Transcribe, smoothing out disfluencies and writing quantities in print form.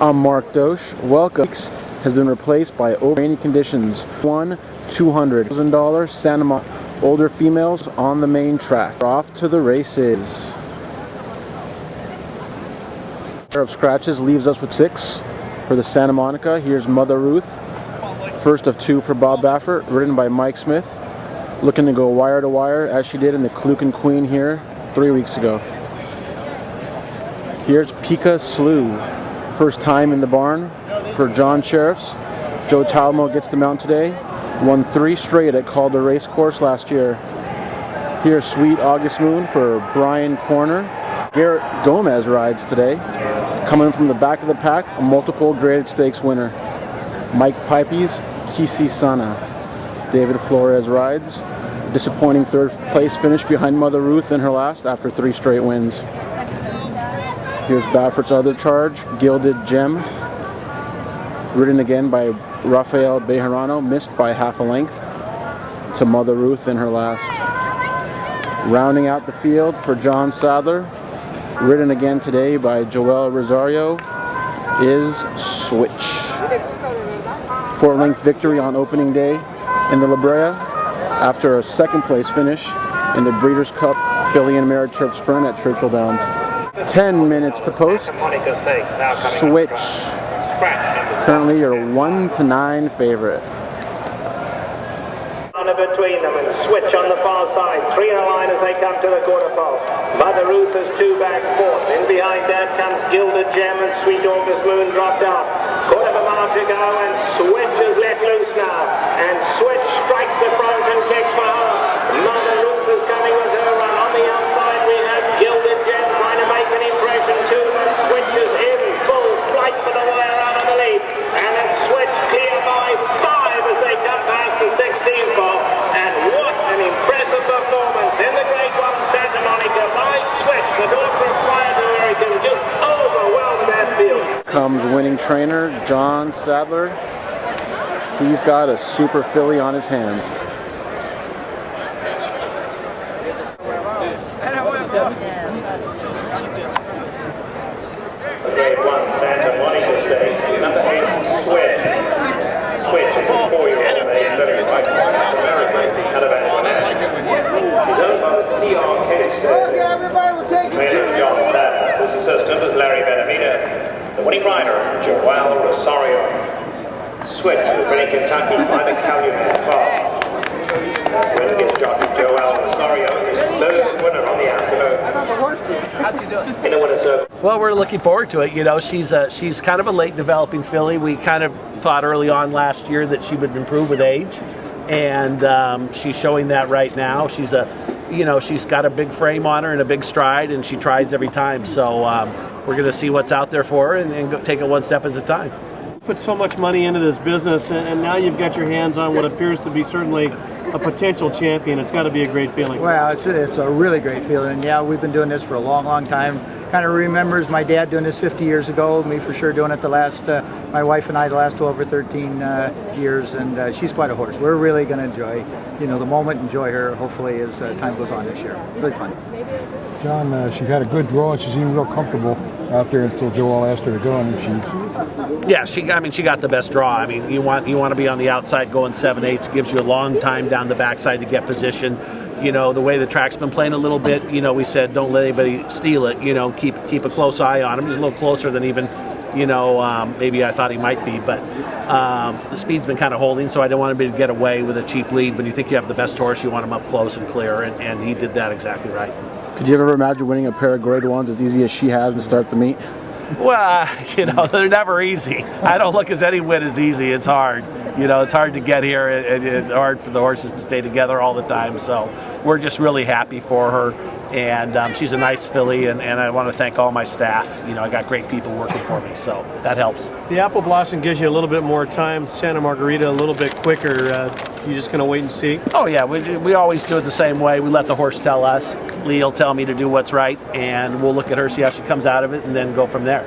I'm Mark Dosh. Welcome. Has been replaced by over rainy conditions. $200,000 Santa Monica. Older females on the main track. We're off to the races. Pair of scratches leaves us with 6 for the Santa Monica. Here's Mother Ruth. First of 2 for Bob Baffert, ridden by Mike Smith. Looking to go wire to wire as she did in the Clukin Queen here 3 weeks ago. Here's Pika Slew. First time in the barn for John Sheriffs. Joe Talmo gets the mount today. Won 3 straight at Calder Race Course last year. Here's Sweet August Moon for Brian Corner. Garrett Gomez rides today. Coming from the back of the pack, a multiple graded stakes winner. Mike Pipey's Kisi Sana. David Flores rides. Disappointing 3rd place finish behind Mother Ruth in her last after 3 straight wins. Here's Baffert's other charge, Gilded Gem. Ridden again by Rafael Bejarano, missed by half a length to Mother Ruth in her last. Rounding out the field for John Sadler, ridden again today by Joel Rosario, is Switch. 4-length victory on opening day in the La Brea after a 2nd place finish in the Breeders' Cup Filly and Mare Turf Sprint at Churchill Downs. 10 minutes to post. Switch. Currently your 1-9 favorite. Between them and Switch on the far side. 3 in a line as they come to the quarter pole. Mother Ruth has 2 back 4th. In behind that comes Gilded Gem and Sweet August Moon dropped off. Quarter of a mile to go and Switch is let loose now. And Switch strikes the front and kicks for her. Mother Ruth is coming with her run. On the outside we have Gilded Gem trying to make an impression too. And Switch is in full flight for the wire out on the lead. And then Switch clear by 5 as they come past the 16th pole. And what an impressive performance in the Grade I Santa Monica by Switch. The daughter of Quiet American just overwhelmed that field. Comes winning trainer John Sadler. He's got a super filly on his hands. The Grade I Santa Monica Stakes, number 8, Switch. Switch is a 4-year-old made living by He's owned by the CRK Stakes. Trainer John Sadler. His assistant is Larry Benamita. The winning rider, Joel Rosario. Switch is winning Kentucky by the Calumet Farm. Winning jockey Joel Rosario is the 3rd winner on the afternoon. In the winner's circle. Well, we're looking forward to it. You know, she's kind of a late developing filly. We kind of thought early on last year that she would improve with age, and she's showing that right now. She's got a big frame on her and a big stride, and she tries every time. So we're going to see what's out there for her and go take it one step at a time. Put so much money into this business, and now you've got your hands on what appears to be certainly a potential champion. It's got to be a great feeling. Well, it's a really great feeling. Yeah, we've been doing this for a long time. Kind of remembers my dad doing this 50 years ago, me for sure doing it the last, my wife and I the last 12 or 13 years, and she's quite a horse. We're really going to enjoy, the moment, enjoy her, hopefully, as time goes on this year. Really fun. John, she had a good draw, and she seemed real comfortable out there until Joel asked her to go, and she got the best draw. I mean, you want to be on the outside going 7/8. Gives you a long time down the backside to get position. The way the track's been playing a little bit, we said don't let anybody steal it. Keep a close eye on him. He's a little closer than even, maybe I thought he might be. But the speed's been kind of holding, so I don't want him to get away with a cheap lead. When you think you have the best horse, you want him up close and clear, and he did that exactly right. Could you ever imagine winning a pair of Grade I's as easy as she has to start the meet? Well, they're never easy. I don't look at any win as easy. It's hard. It's hard to get here, and it's hard for the horses to stay together all the time. So we're just really happy for her, and she's a nice filly, and I want to thank all my staff. I got great people working for me, so that helps. The Apple Blossom gives you a little bit more time. Santa Margarita a little bit quicker. You just going to wait and see? Oh, yeah. We always do it the same way. We let the horse tell us. Lee will tell me to do what's right, and we'll look at her, see how she comes out of it, and then go from there.